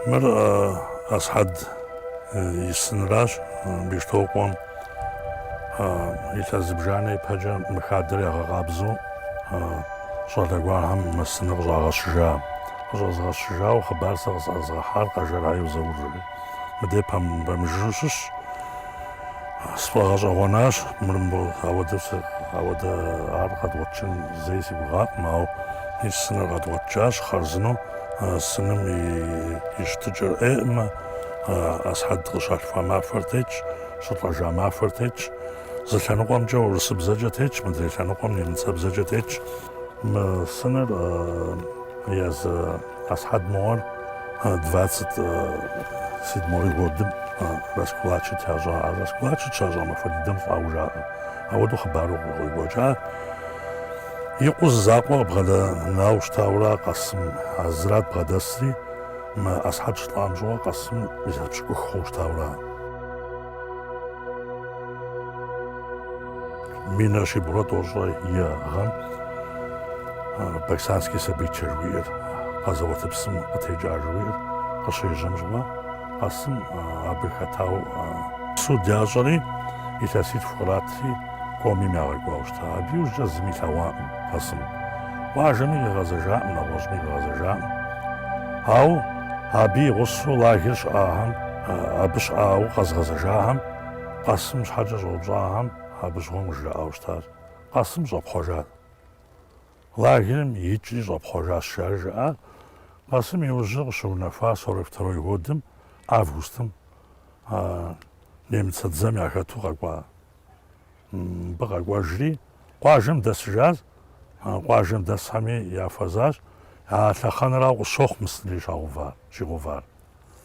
مر أصحد يسنراش بيشتوقون يتزبجاني بحاجة مخادري غابزو صدقوان هم مسنغ زغشجا زغشجا وخبار زغحار قجراي وزوري مدي بمجوسش سبغاش أغناش مرمبو هاود عرقد واتشن زي سيبغاق ماو يسنر غد واتشاش خرزنو سنم يشتجر إئما أصحد غشاش فما فرتيج شطرجا ما فرتيج زلشانو قام جو رسبزجتيج مدري شانو قام ينسبزجتيج سنر ياز أصحد مور 27 годом раскулачи тяжа мафадидам фаужа аводу хабару гойгоча иқуз зақва бгада науштаура қасым азрат бгадасри ма асхад шламжуа қасым мисапшку хоштаура минаши бурат ожай ягам пакистанский события قازواتبسم اتجاروير قشيجم جوا قسم ابخاتاو سود جاجري يتاسيت فقراتي قومي ماغواشتا ابيوز جزمي تاوام قسم واجمي غزجا من واجمي غزجا او ابي غسو لاهش اهم ابش او غزغزجاهم قسم حاجه زوجاهم ابش هم جاوشتار قسم زوب خوجات لاهرم يجي زوب خوجات شارجا قاسم يوجد شونفا 42 годом августом немец отзамя хату каква багажри قاجم дасжаз قاجم дасами я фазаж а лаханра шох мсли шаувар чиговар